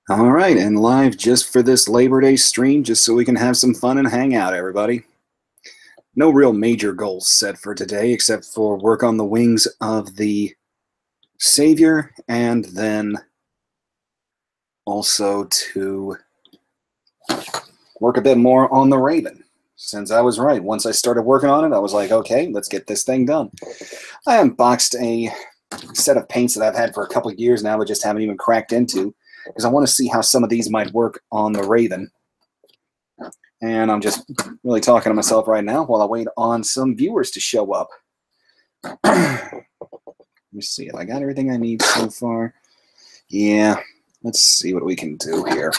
All right, and live just for this Labor Day stream, just so we can have some fun and hang out, everybody. No real major goals set for today, except for work on the wings of the Saviour, and then also to work a bit more on the Raven. Since I was right, once I started working on it, I was like, okay, let's get this thing done. I unboxed a set of paints that I've had for a couple of years now, but just haven't even cracked into, because I want to see how some of these might work on the Raven. And I'm just really talking to myself right now while I wait on some viewers to show up. Let me see if I got everything I need so far. Yeah, let's see what we can do here.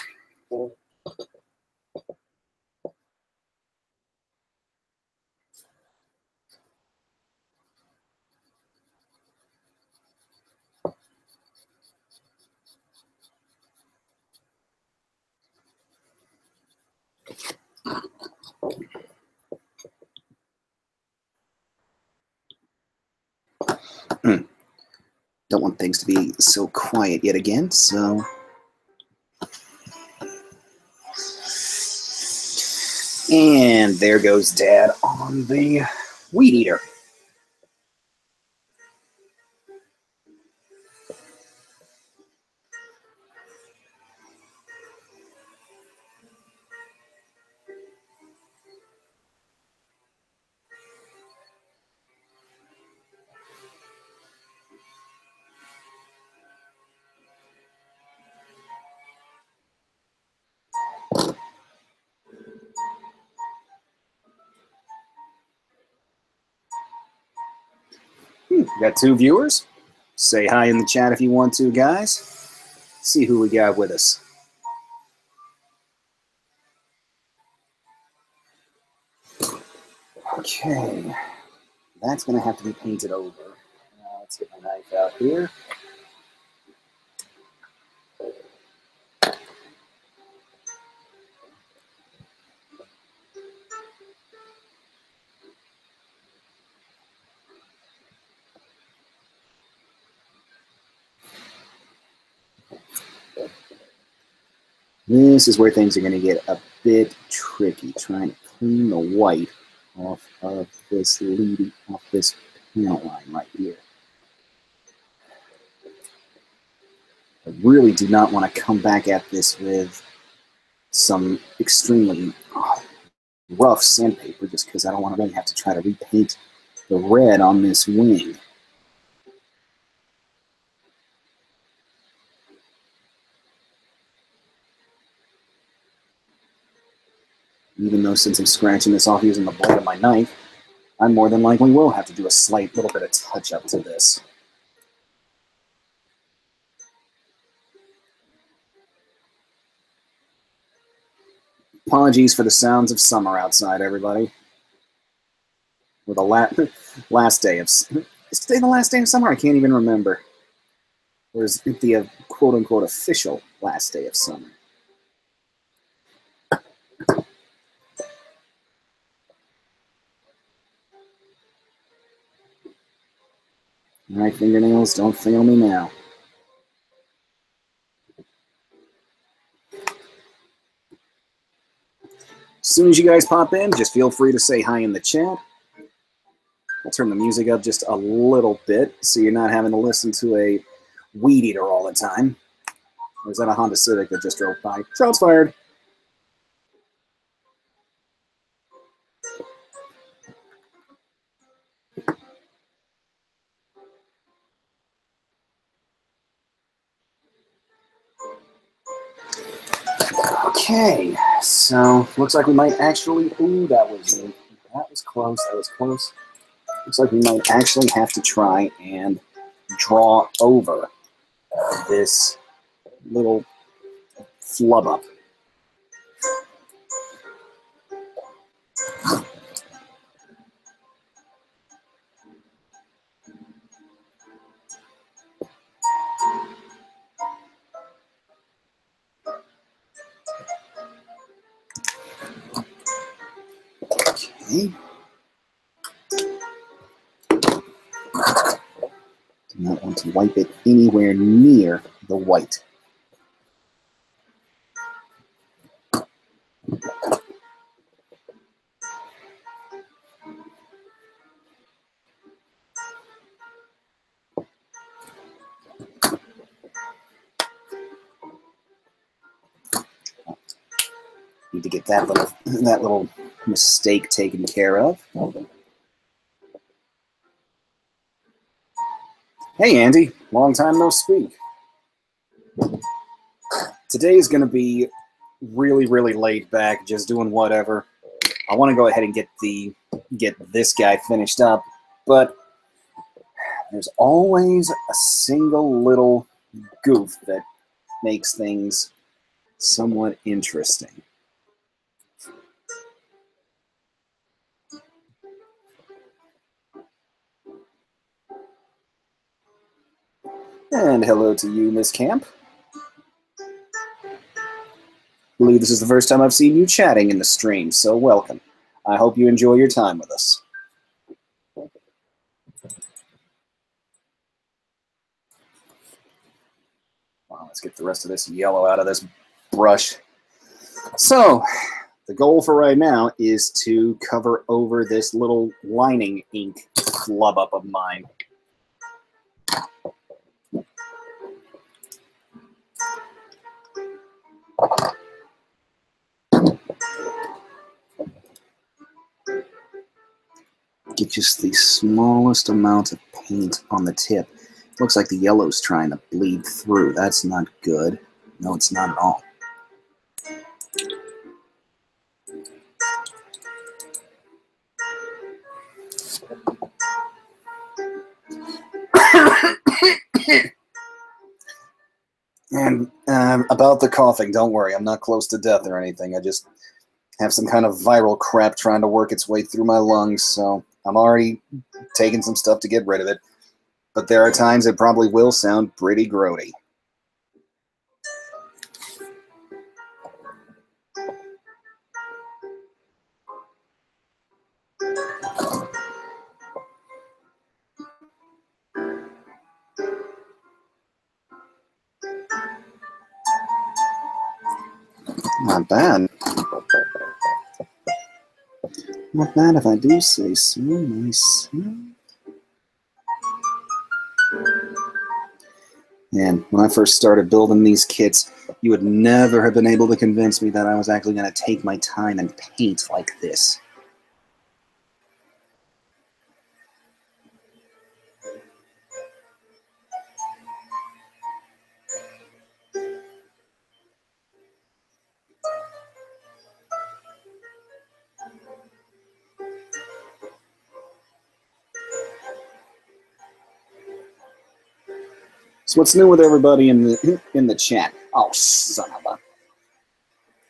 Don't want things to be so quiet yet again, so... And there goes Dad on the weed eater. Got 2 viewers. Say hi in the chat if you want to, guys. Let's see who we got with us. Okay, that's going to have to be painted over. Let's get my knife out here. This is where things are going to get a bit tricky, trying to clean the white off of this leading off this panel line right here. I really do not want to come back at this with some extremely rough sandpaper, just because I don't want to really have to try to repaint the red on this wing. Even though, since I'm scratching this off using the blade of my knife, I more than likely will have to do a slight little bit of touch-up to this. Apologies for the sounds of summer outside, everybody. With the last day of... Is today the last day of summer? I can't even remember. Or is it the quote-unquote official last day of summer? My fingernails, don't fail me now. As soon as you guys pop in, just feel free to say hi in the chat. I'll turn the music up just a little bit so you're not having to listen to a weed eater all the time. Or is that a Honda Civic that just drove by? Shots fired. Okay, so looks like we might actually... Ooh, that was close, that was close. Looks like we might actually have to try and draw over this little flub up. Okay. Do not want to wipe it anywhere near the white. Need to get that little mistake taken care of. Hey, Andy. Long time no speak. Today is going to be really, really laid back, just doing whatever. I want to go ahead and get this guy finished up, but there's always a single little goof that makes things somewhat interesting. And hello to you, Miss Camp. I believe this is the first time I've seen you chatting in the stream, so welcome. I hope you enjoy your time with us. Well, let's get the rest of this yellow out of this brush. So, the goal for right now is to cover over this little lining ink flub up of mine. Get just the smallest amount of paint on the tip. Looks like the yellow's trying to bleed through. That's not good. No, it's not at all. And about the coughing, don't worry. I'm not close to death or anything. I just have some kind of viral crap trying to work its way through my lungs, so I'm already taking some stuff to get rid of it. But there are times it probably will sound pretty grody. Not bad. Not bad if I do say so myself. And when I first started building these kits, you would never have been able to convince me that I was actually going to take my time and paint like this. So what's new with everybody in the chat? Oh, son of a...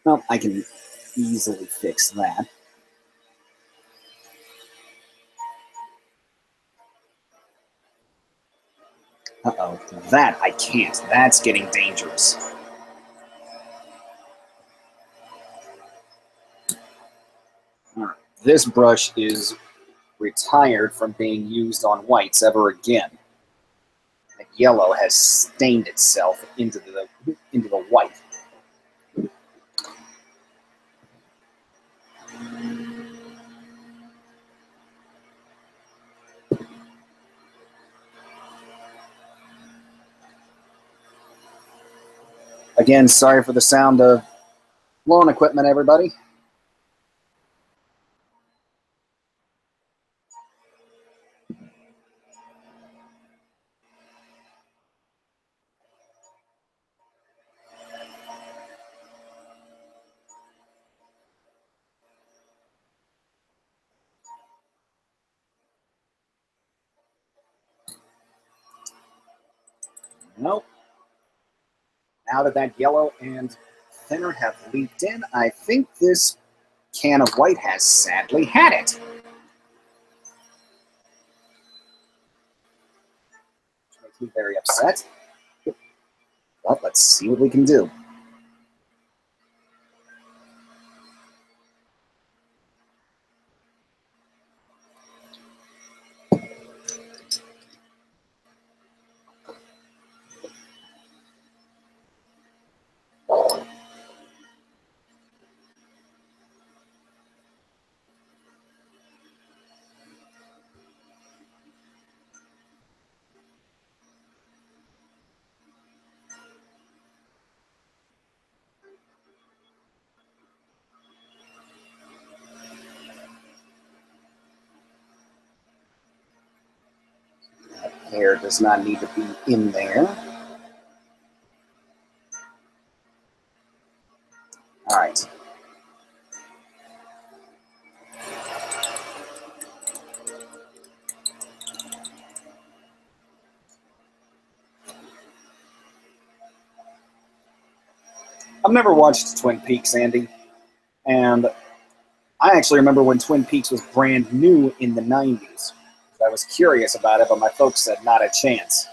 Well, I can easily fix that. Uh-oh, that I can't. That's getting dangerous. All right. This brush is retired from being used on whites ever again. The yellow has stained itself into the white. Again, sorry for the sound of lawn equipment, everybody. Nope. Now that yellow and thinner have leaked in, I think this can of white has sadly had it. Which makes me very upset. But let's see what we can do. Hair does not need to be in there. All right. I've never watched Twin Peaks, Andy, and I actually remember when Twin Peaks was brand new in the 90s. I was curious about it, but my folks said not a chance.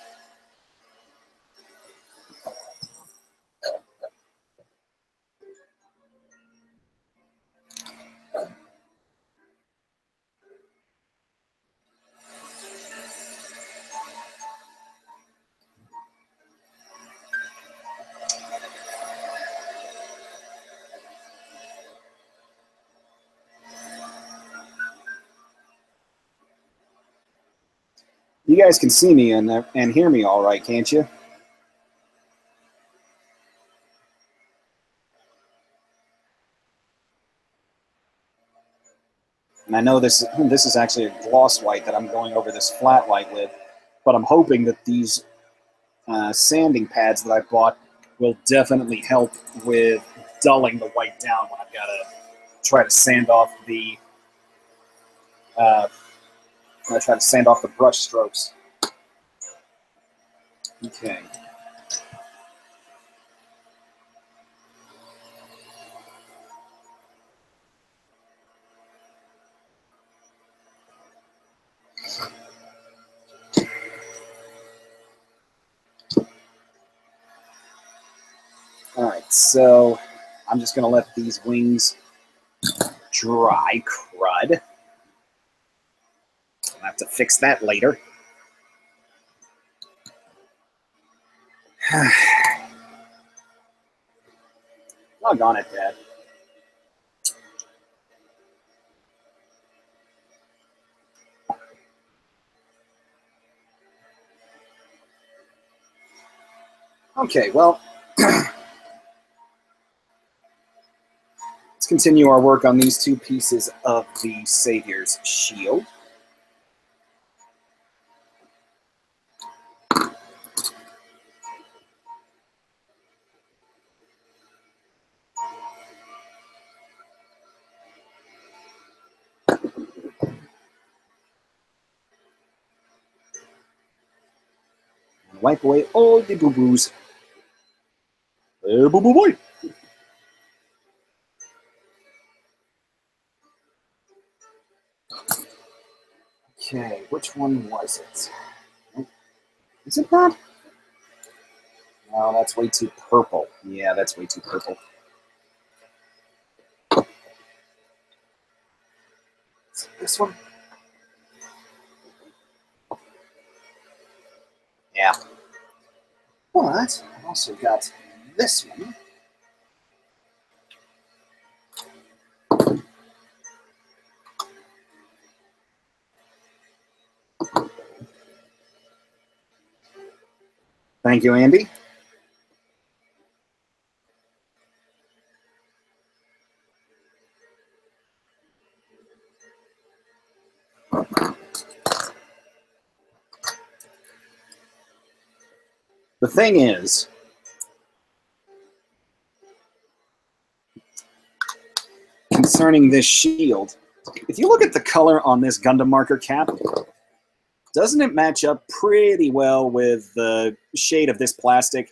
You guys can see me and hear me all right, can't you? And I know this is actually a gloss white that I'm going over this flat white with, but I'm hoping that these sanding pads that I bought will definitely help with dulling the white down when I've got to try to sand off the brush strokes. Okay. All right, so I'm just going to let these wings dry crud. I'll have to fix that later. Log on it, Dad. Okay, well, let's continue our work on these two pieces of the Saviour's shield. And wipe away all the boo-boos. Boo-boo boy. Okay, which one was it? Is it that? No, that's way too purple. Yeah, that's way too purple. Is it this one? Yeah. But I've also got this one. Thank you, Andy. The thing is, concerning this shield, if you look at the color on this Gundam marker cap, doesn't it match up pretty well with the shade of this plastic?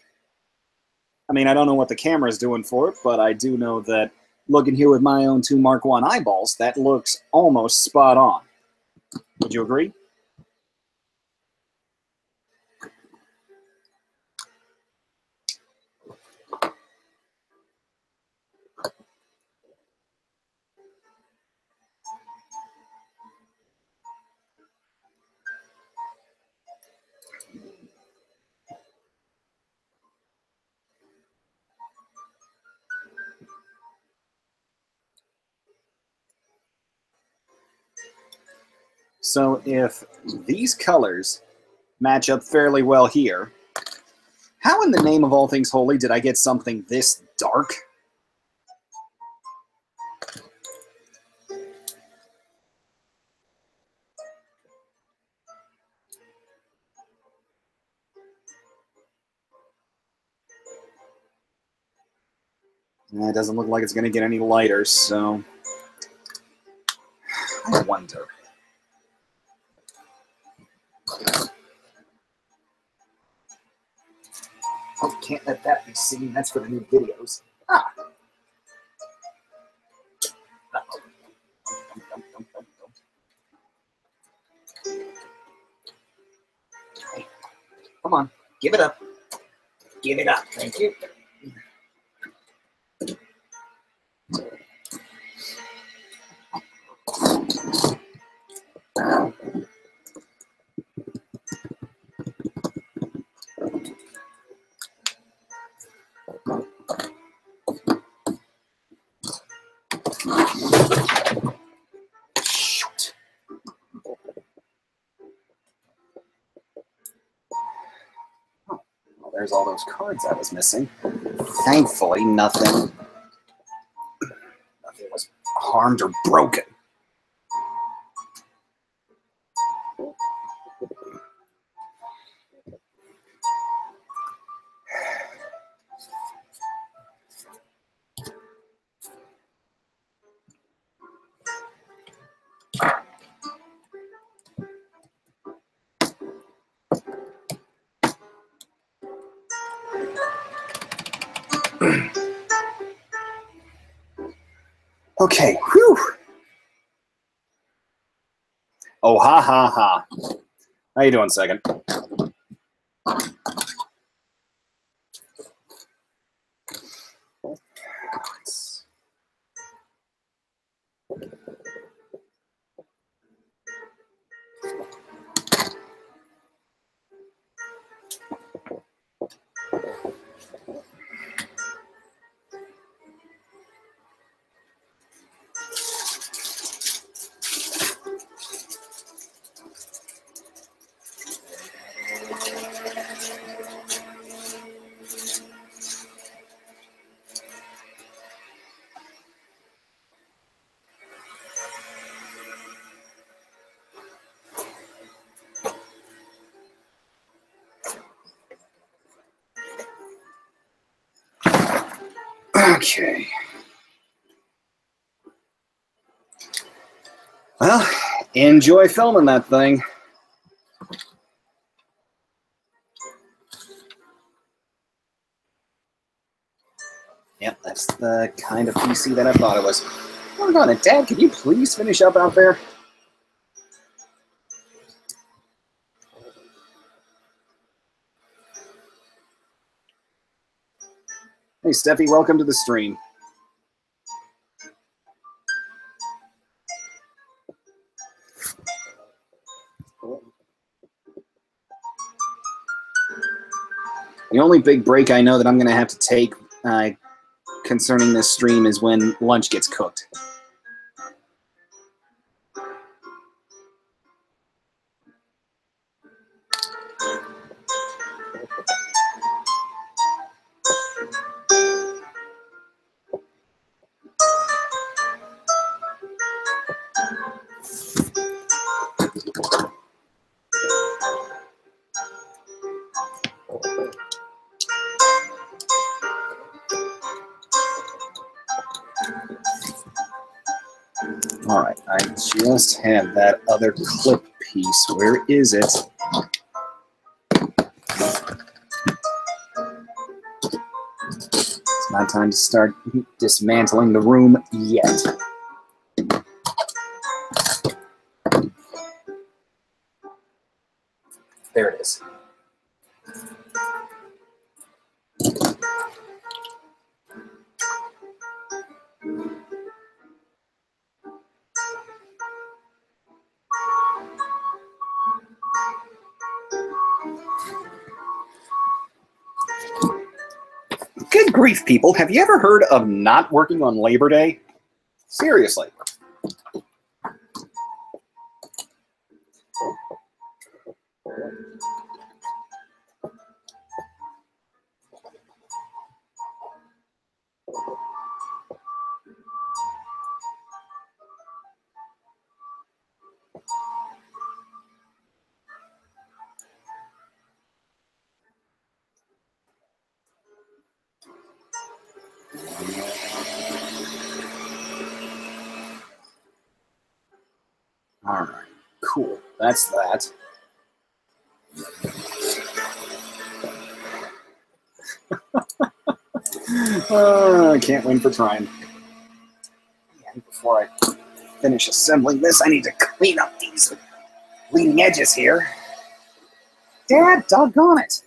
I mean, I don't know what the camera is doing for it, but I do know that looking here with my own two Mark I eyeballs, that looks almost spot on. Would you agree? So if these colors match up fairly well here, how in the name of all things holy did I get something this dark? It doesn't look like it's going to get any lighter, so I wonder. Oh, can't let that be seen. That's for the new videos. Ah. Uh-oh. Okay. Come on, give it up. Give it up. Thank you. Shoot. Oh, well, there's all those cards I was missing. Thankfully, nothing was harmed or broken. Okay, whew. Oh, ha, ha, ha. How you doing, second? Okay. Well, enjoy filming that thing. Yep, that's the kind of PC that I thought it was. Hold on, Dad, can you please finish up out there? Hey, Steffi, welcome to the stream. The only big break I know that I'm going to have to take concerning this stream is when lunch gets cooked. All right, I just had that other clip piece. Where is it? It's not time to start dismantling the room yet. There it is. Good grief, people. Have you ever heard of not working on Labor Day? Seriously. That's that. I can't win for trying. And before I finish assembling this, I need to clean up these leading edges here. Dad, doggone it.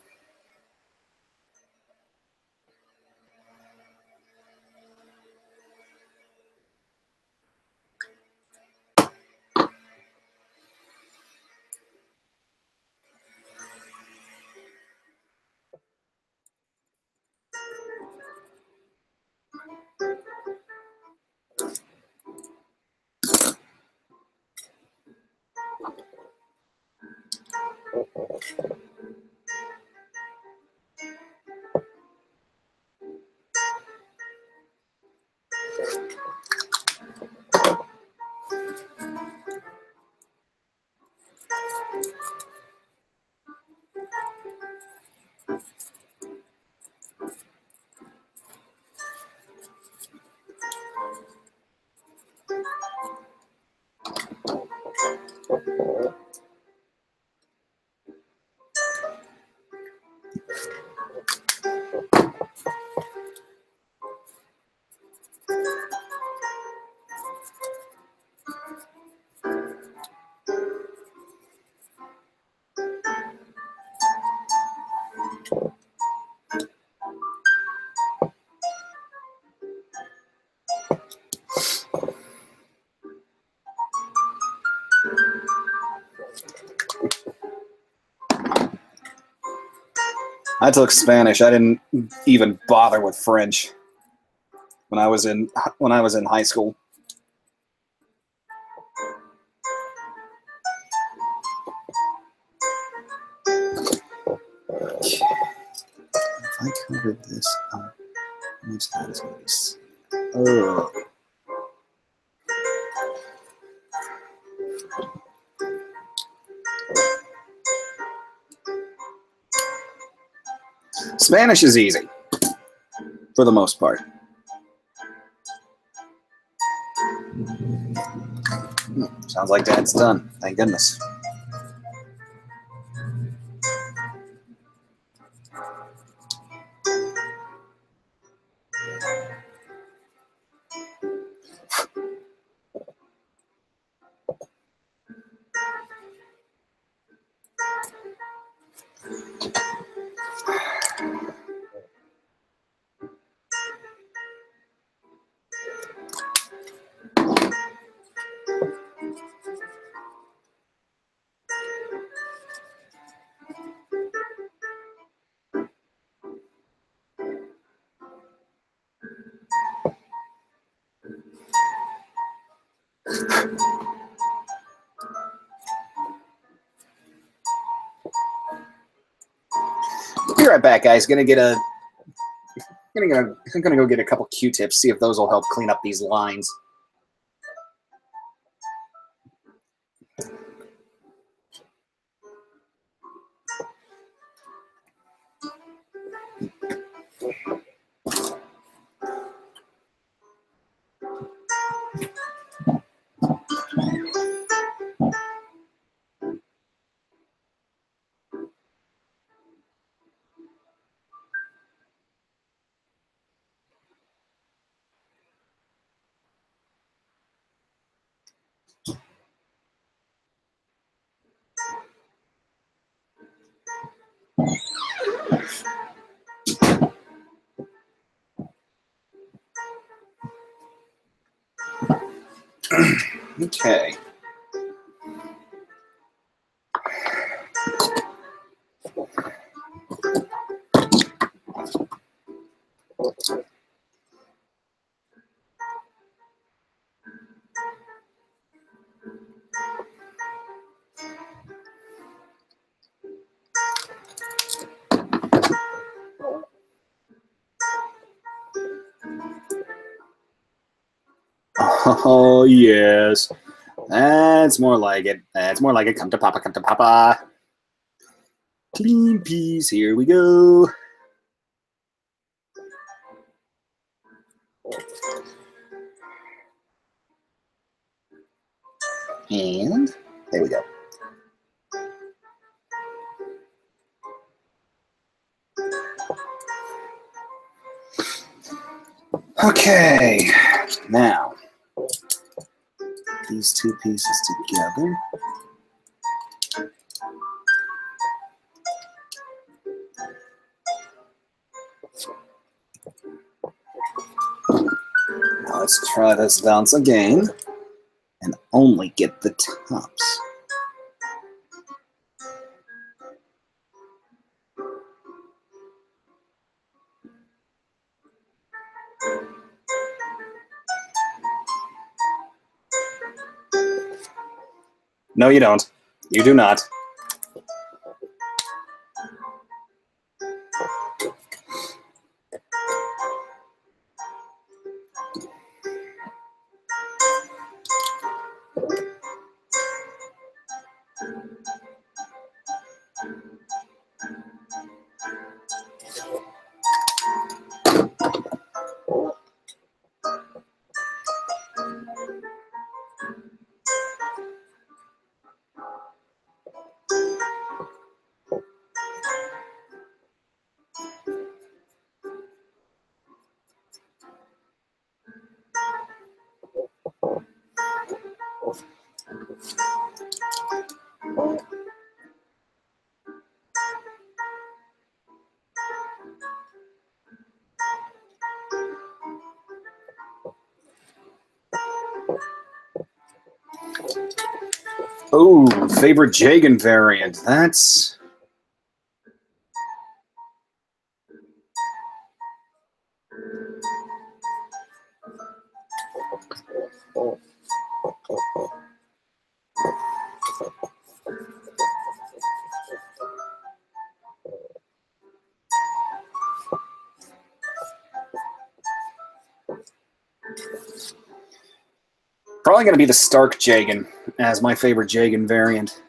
I took Spanish. I didn't even bother with French when I was in high school. If I covered this up, how much that is going to be? Oh. Spanish is easy, for the most part. Sounds like Dad's done. Thank goodness. Be right back, guys. I'm gonna go get a couple Q-tips, see if those will help clean up these lines. Okay. Oh, yes. That's more like it. That's more like it. Come to Papa, come to Papa. Clean piece. Here we go. And there we go. Okay, now these two pieces together. Now let's try this once again and only get the tops. No, you don't. You do not. Oh, favorite Jagan variant. That's... probably going to be the Stark Jagan as my favorite Jagan variant.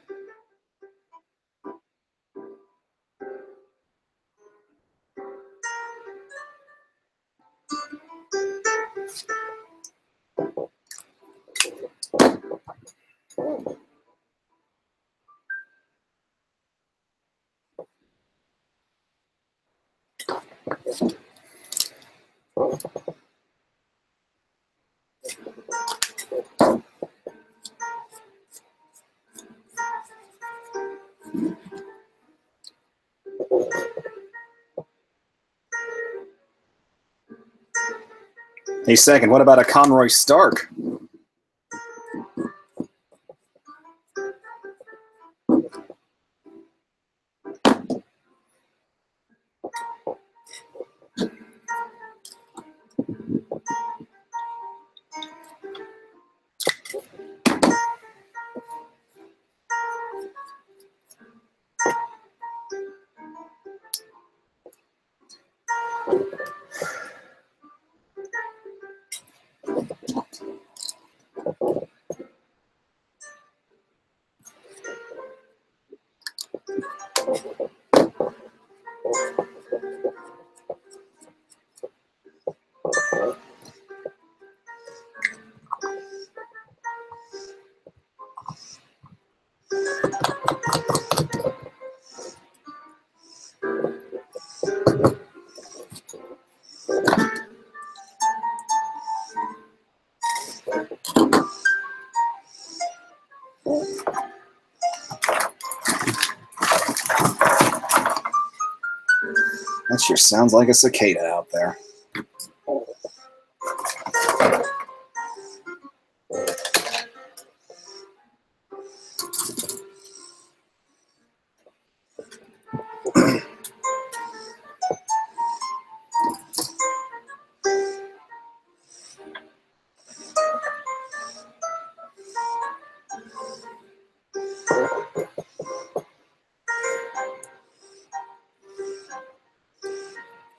Hey, second, what about a Conroy Stark? That sure sounds like a cicada out there.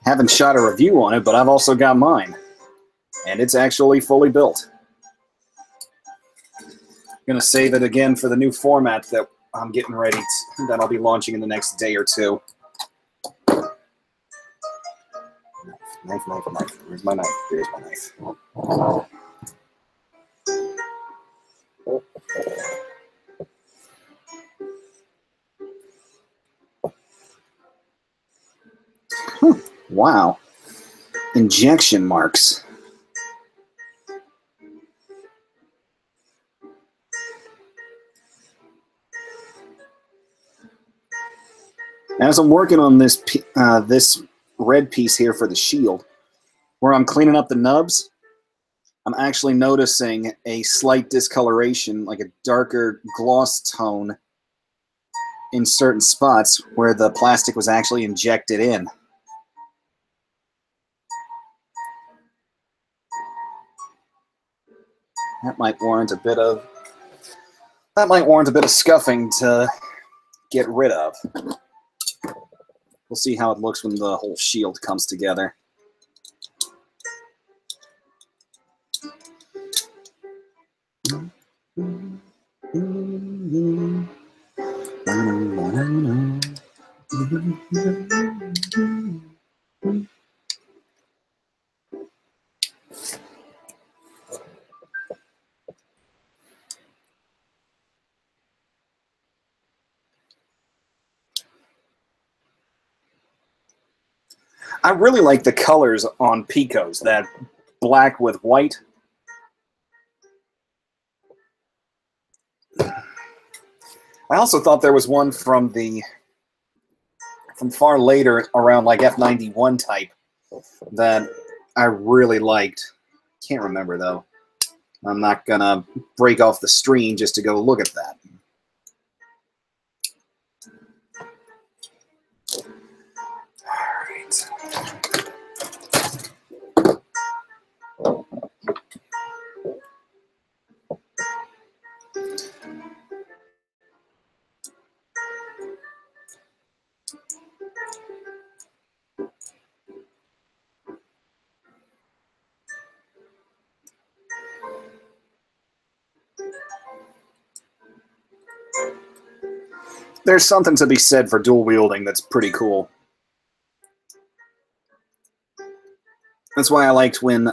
Haven't shot a review on it, but I've also got mine. And it's actually fully built. I'm going to save it again for the new format that I'm getting ready to, that I'll be launching in the next day or two. Knife, knife, knife. Where's my knife? Here's my knife. Wow. Injection marks. As I'm working on this this red piece here for the shield, where I'm cleaning up the nubs, I'm actually noticing a slight discoloration, like a darker gloss tone in certain spots where the plastic was actually injected in. That might warrant a bit of scuffing to get rid of. We'll see how it looks when the whole shield comes together. I really like the colors on Picos, that black with white. I also thought there was one from far later, around like F91 type, that I really liked. Can't remember though. I'm not gonna break off the stream just to go look at that. All right. There's something to be said for dual wielding that's pretty cool. That's why I liked when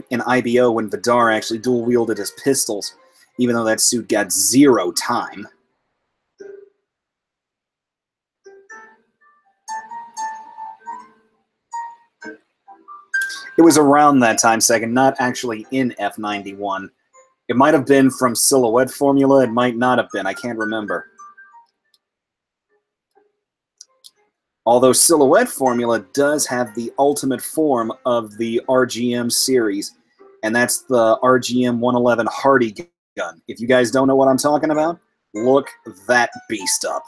in IBO when Vidar actually dual wielded his pistols, even though that suit got 0 time. It was around that time second, not actually in F91. It might have been from Silhouette Formula, it might not have been, I can't remember. Although Silhouette Formula does have the ultimate form of the RGM series, and that's the RGM 111 Hardy gun. If you guys don't know what I'm talking about, look that beast up.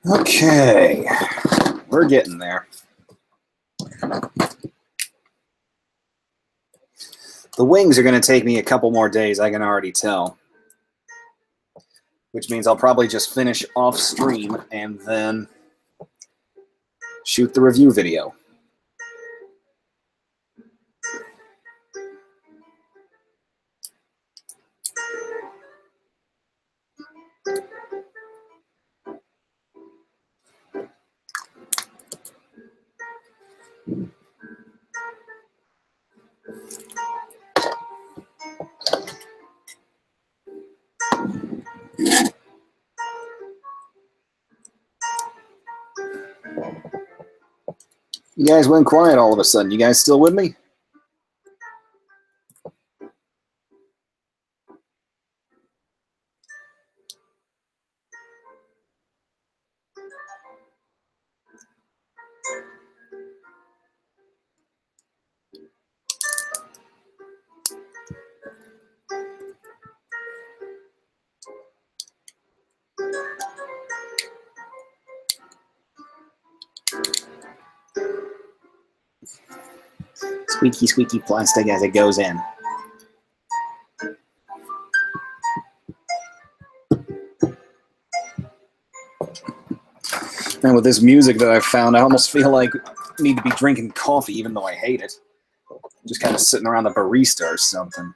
Okay, we're getting there. The wings are going to take me a couple more days, I can already tell. Which means I'll probably just finish off stream and then shoot the review video. You guys went quiet all of a sudden. You guys still with me? Squeaky, squeaky plastic as it goes in. And with this music that I've found, I almost feel like I need to be drinking coffee, even though I hate it. Just kind of sitting around the barista or something.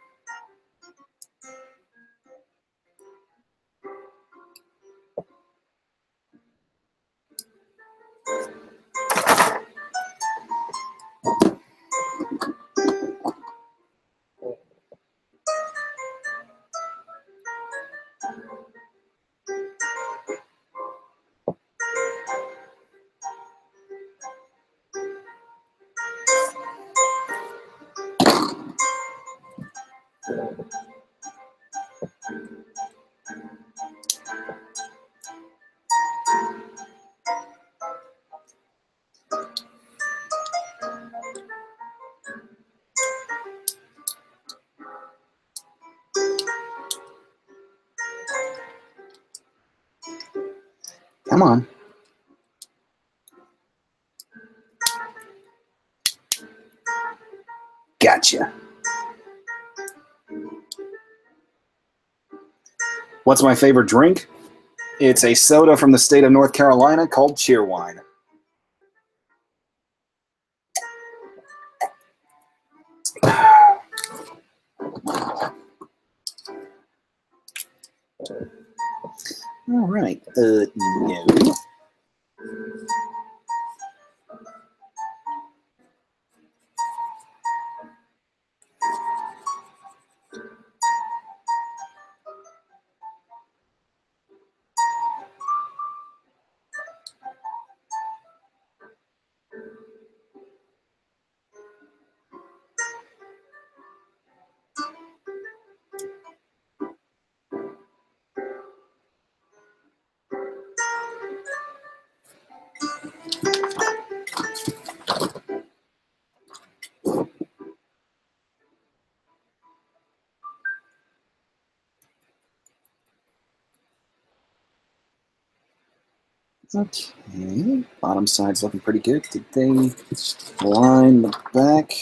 Come on. Gotcha. What's my favorite drink? It's a soda from the state of North Carolina called Cheerwine. All right. No. Okay, bottom side's looking pretty good. Did they line the back?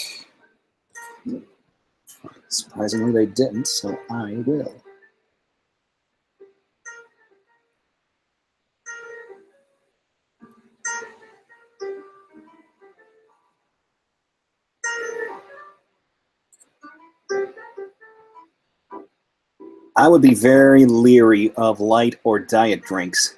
Surprisingly, they didn't, so I will. I would be very leery of light or diet drinks.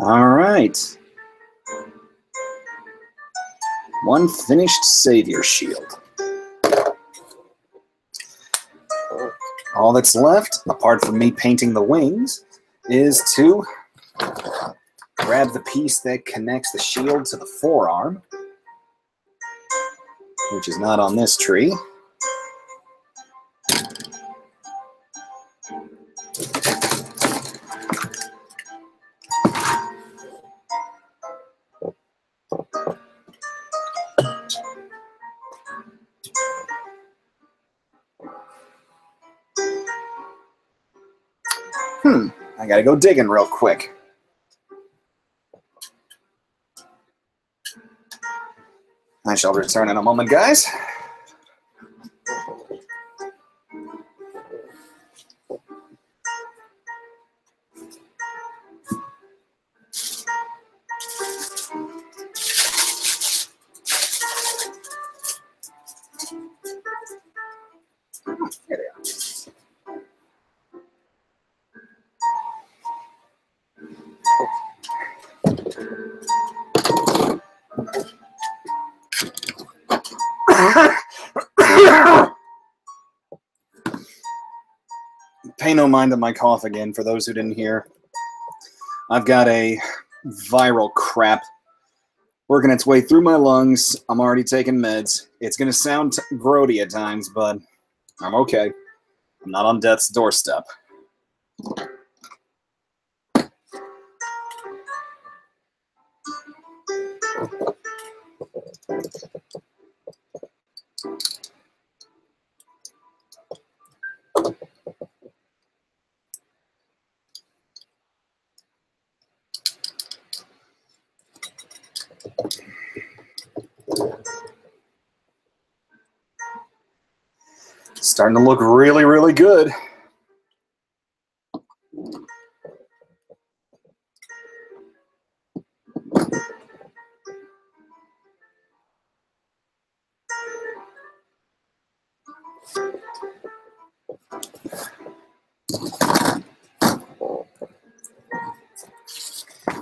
All right. One finished Saviour shield. All that's left, apart from me painting the wings, is to grab the piece that connects the shield to the forearm, which is not on this tree. I gotta go digging real quick. I shall return in a moment, guys. Here they are. Pay no mind to my cough again, for those who didn't hear. I've got a viral crap working its way through my lungs. I'm already taking meds. It's going to sound grody at times, but I'm okay. I'm not on death's doorstep. Starting to look really, really good.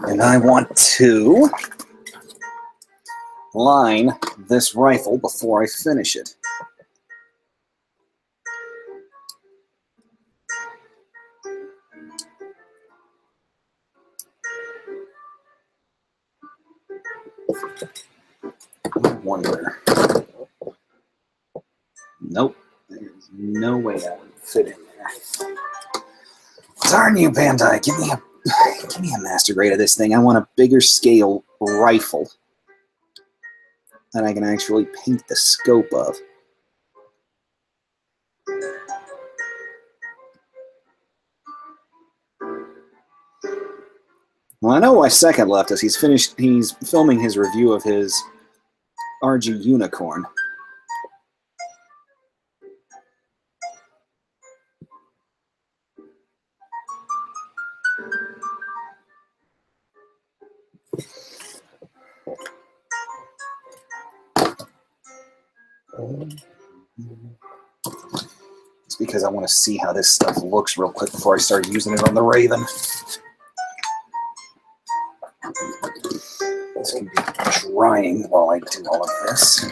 And I want to line this rifle before I finish it. I wonder. Nope. There's no way that would fit in there. Darn you, Bandai. Give me a master grade of this thing. I want a bigger scale rifle that I can actually paint the scope of. Well, I know why Second left us. He's filming his review of his RG Unicorn. It's because I want to see how this stuff looks real quick before I start using it on the Raven. This can be drying while I do all of this.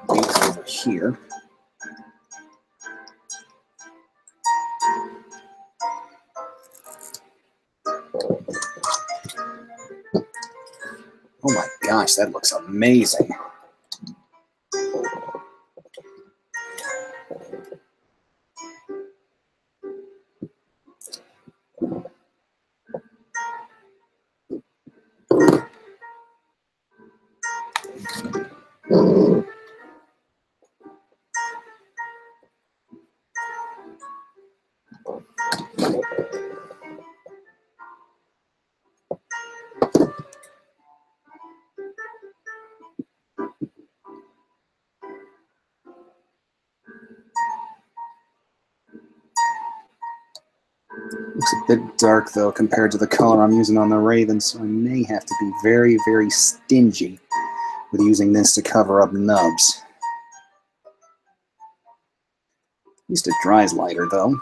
These over here. Oh my gosh, that looks amazing. Looks a bit dark, though, compared to the color I'm using on the Raven, so I may have to be very, very stingy with using this to cover up nubs. At least it dries lighter, though.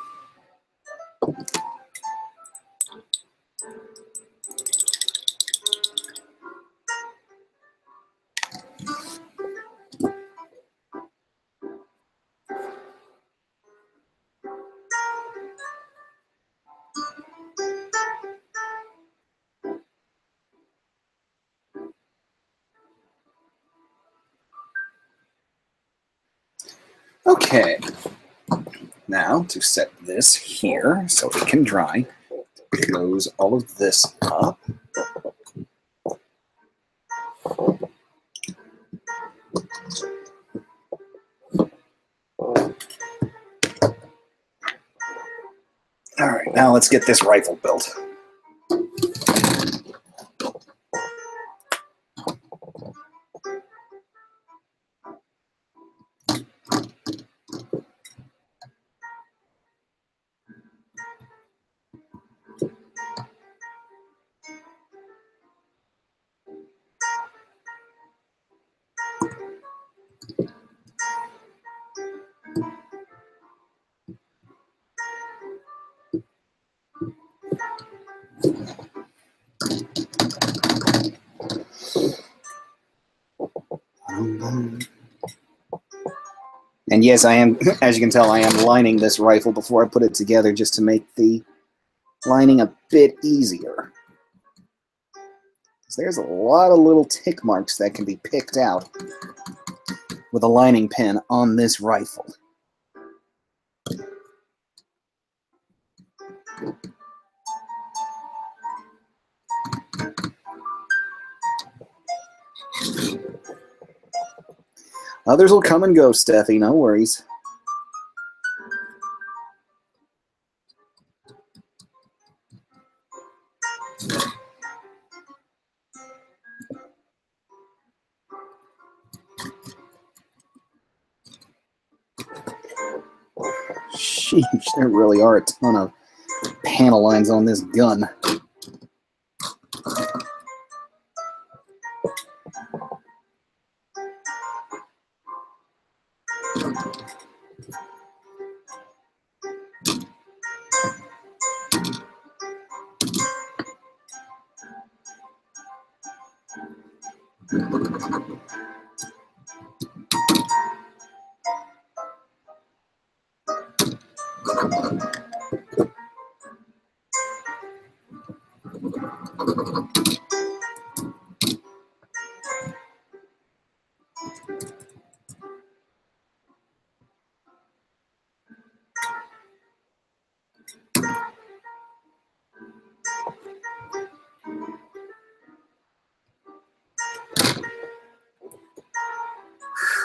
Okay, now to set this here so it can dry. close all of this up. All right, now let's get this rifle built. And yes, I am, as you can tell, I am lining this rifle before I put it together just to make the lining a bit easier. There's a lot of little tick marks that can be picked out with a lining pin on this rifle. Others will come and go, Steffi, no worries. Sheesh, there really are a ton of panel lines on this gun.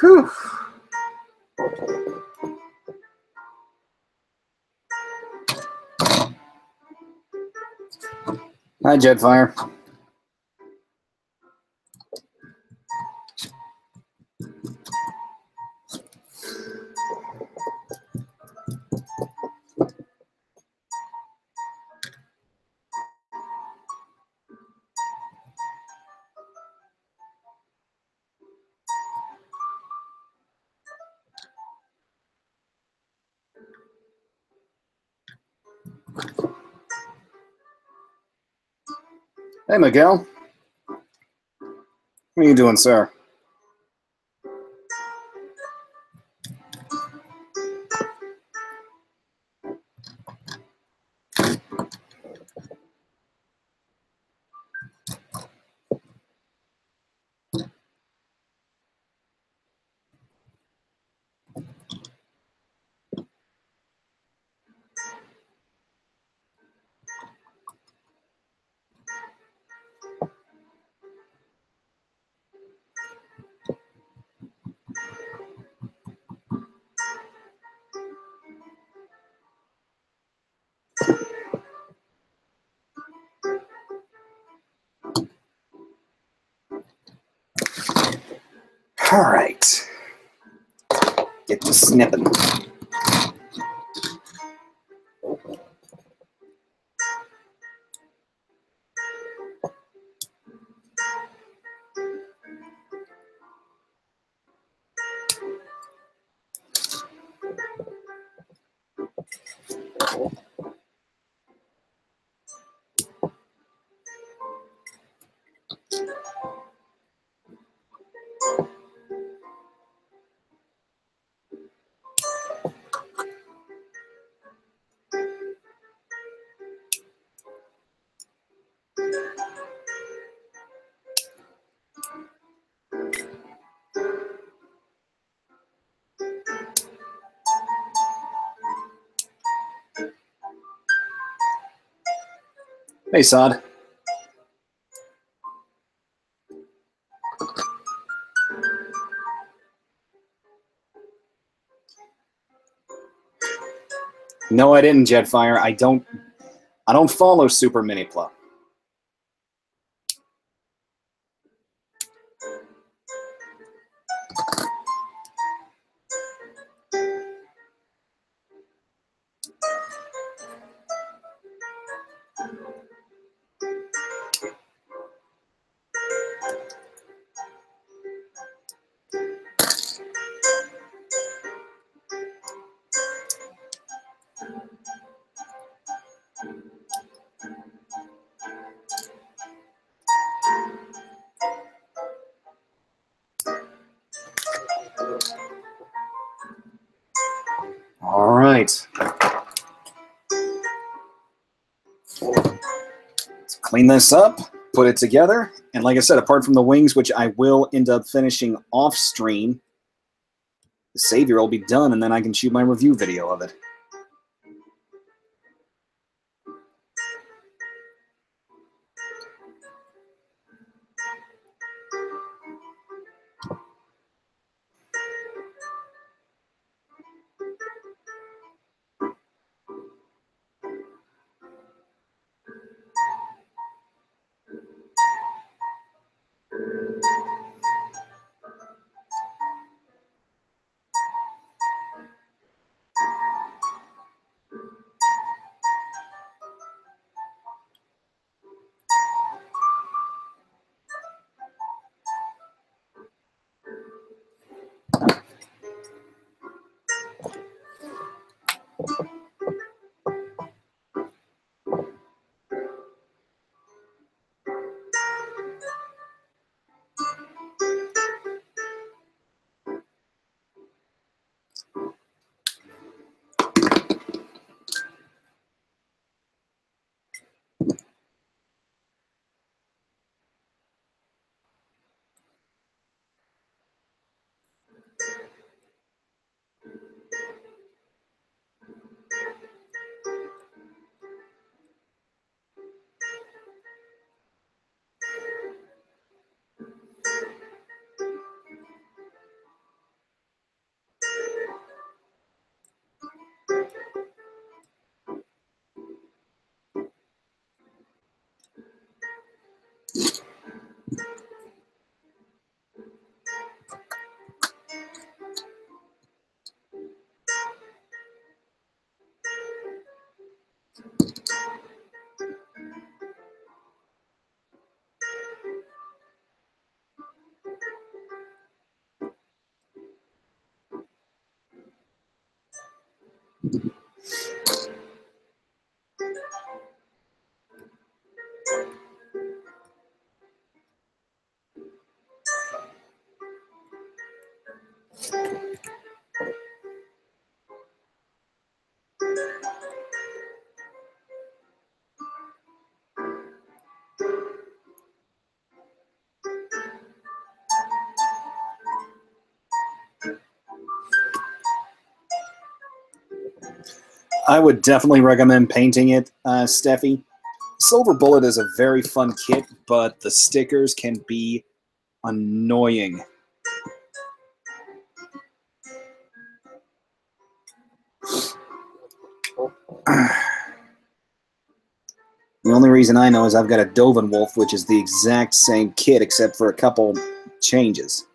Whew. Hi, Jetfire. Hey, Miguel. What are you doing, sir? All right. Get to snipping. Hey, Sod. No, I didn't, Jetfire. I don't follow Super Minipla. All right. Let's clean this up, put it together, and like I said, apart from the wings, which I will end up finishing off stream, the Saviour will be done, and then I can shoot my review video of it. I would definitely recommend painting it, Steffi. Silver Bullet is a very fun kit, but the stickers can be annoying. The only reason I know is I've got a Dovin Wolf, which is the exact same kit except for a couple changes.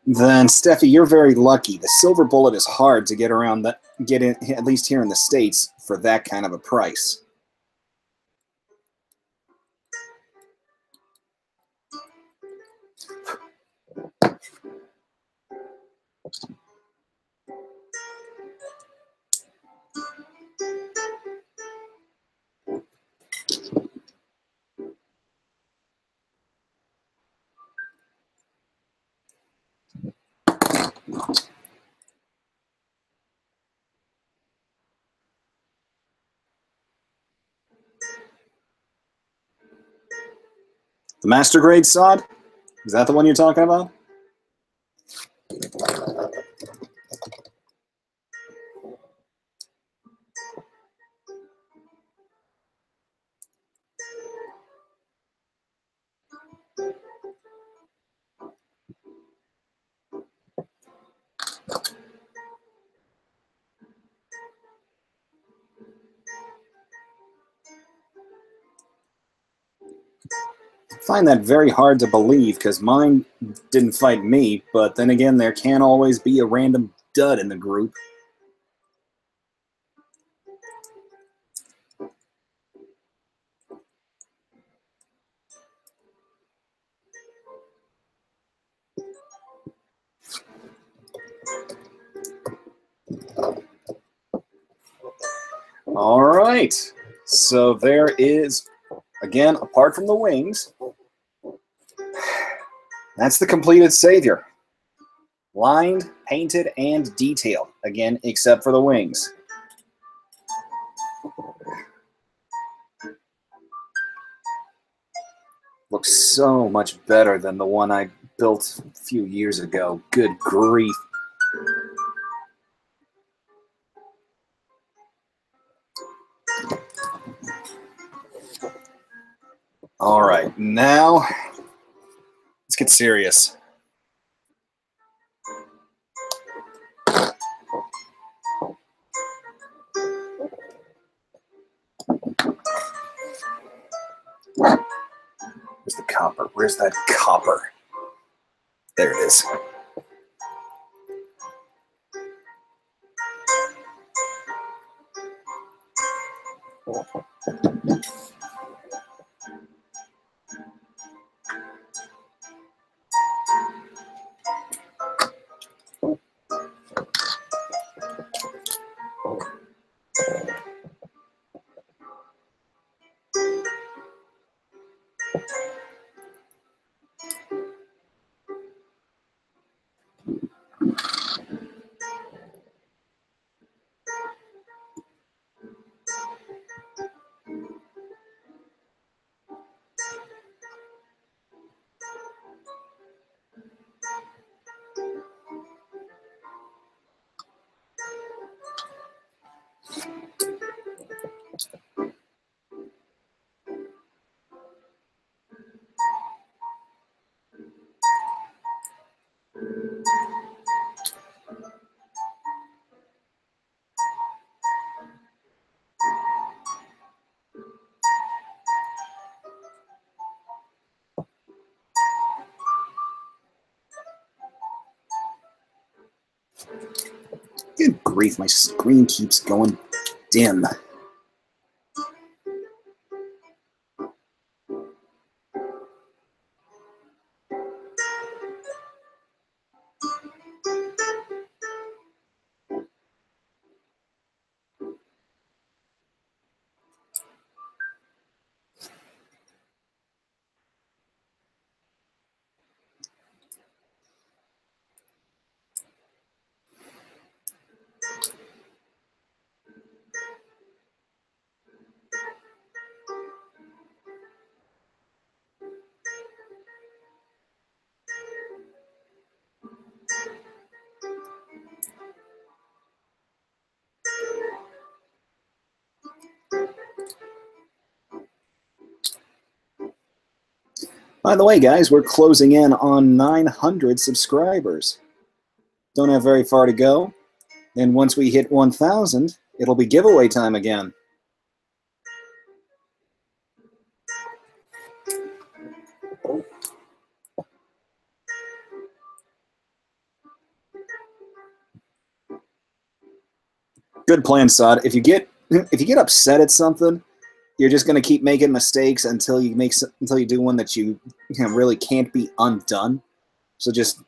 then Steffi, you're very lucky. The silver bullet is hard to get around, get in, at least here in the States, for that kind of a price. The master grade sod? Is that the one you're talking about? I find that very hard to believe because mine didn't fight me, but then again, there can always be a random dud in the group. All right, so there is, again, apart from the wings, that's the completed Saviour. Lined, painted, and detailed, again, except for the wings. Looks so much better than the one I built a few years ago. Good grief. All right, now let's get serious. Where's the copper? Where's that copper? There it is. Good grief, my screen keeps going dim. By the way, guys, we're closing in on 900 subscribers. Don't have very far to go. And once we hit 1,000, it'll be giveaway time again. good plan, Sod. If you get upset at something, you're just going to keep making mistakes until you do one that you really can't be undone. So just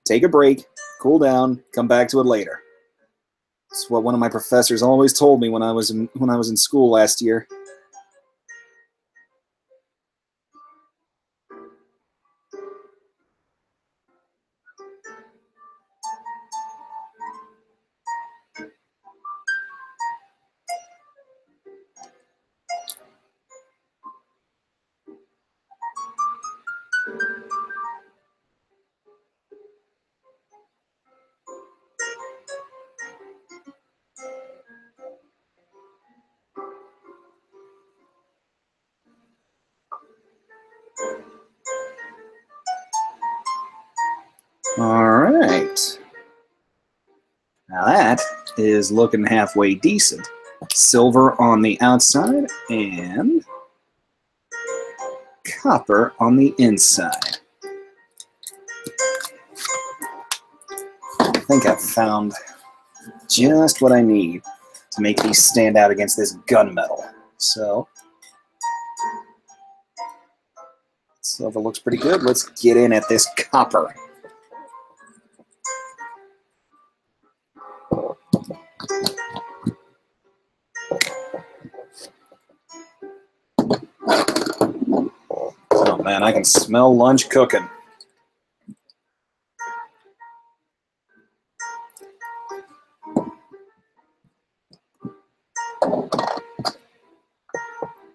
take a break, cool down, come back to it later. It's what one of my professors always told me when I was in school last year. All right. Now that is looking halfway decent. Silver on the outside and copper on the inside. I think I've found just what I need to make these stand out against this gunmetal. So, silver looks pretty good. Let's get in at this copper. Oh man, I can smell lunch cooking.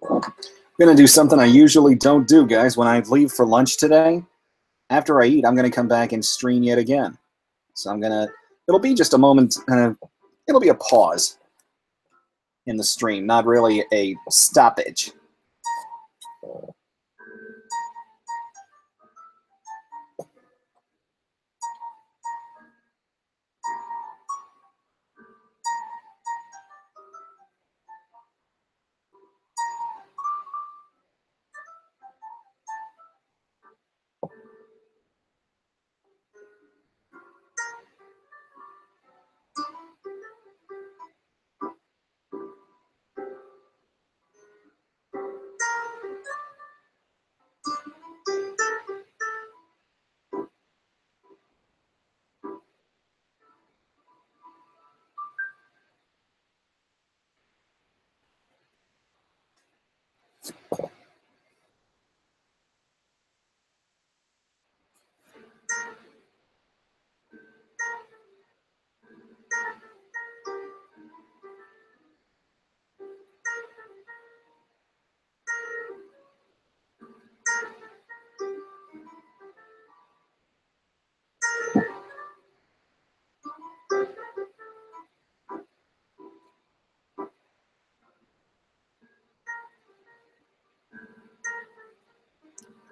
I'm going to do something I usually don't do, guys. When I leave for lunch today, after I eat, I'm going to come back and stream yet again. So it'll be just a moment, it'll be a pause in the stream, not really a stoppage.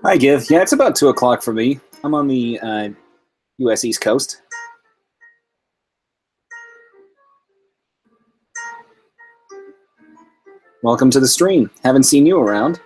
Hi, Give. Yeah, it's about 2 o'clock for me. I'm on the U.S. East Coast. Welcome to the stream. Haven't seen you around.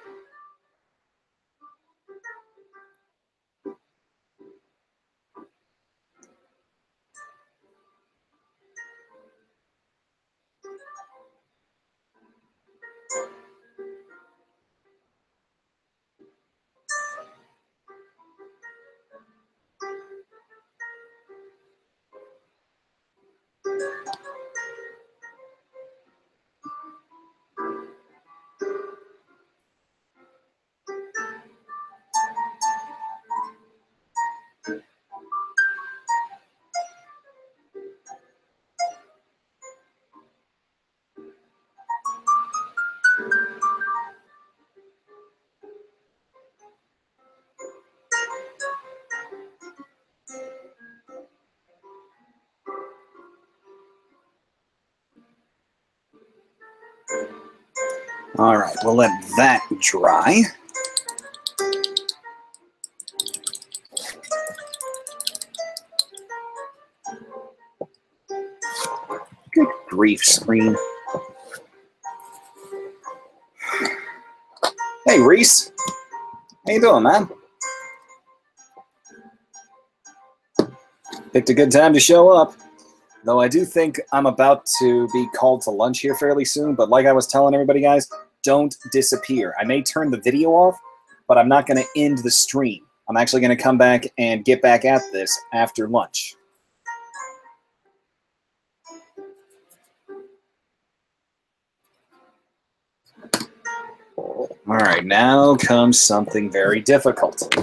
All right, we'll let that dry. Good grief, screen. Hey, Reese. How you doing, man? Picked a good time to show up. Though I do think I'm about to be called to lunch here fairly soon, but like I was telling everybody, guys, don't disappear. I may turn the video off, but I'm not going to end the stream. I'm actually going to come back and get back at this after lunch. All right, now comes something very difficult.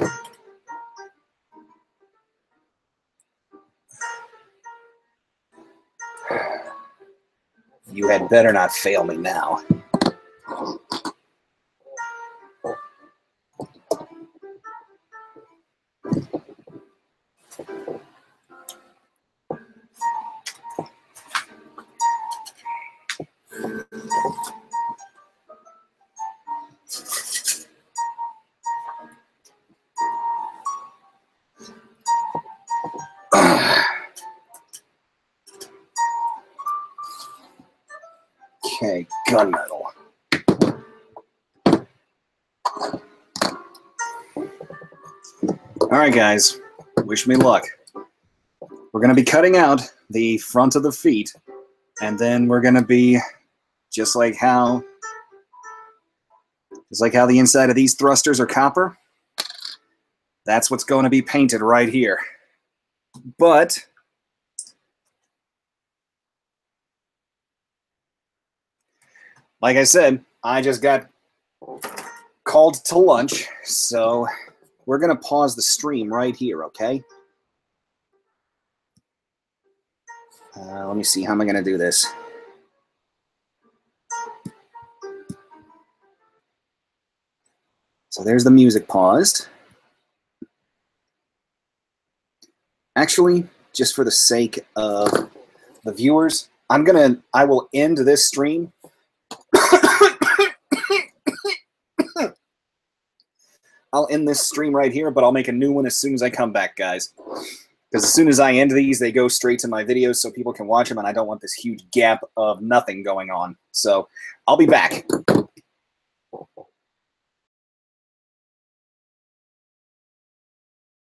You had better not fail me now. Okay, gunmetal. All right, guys, wish me luck. We're going to be cutting out the front of the feet, and then we're going to be just like how the inside of these thrusters are copper. That's what's going to be painted right here. But like I said, I just got called to lunch, so we're going to pause the stream right here, okay? Let me see, how am I going to do this? So there's the music paused. Actually, just for the sake of the viewers, I will end this stream. I'll end this stream right here, but I'll make a new one as soon as I come back, guys. Because as soon as I end these, they go straight to my videos so people can watch them, and I don't want this huge gap of nothing going on. So I'll be back.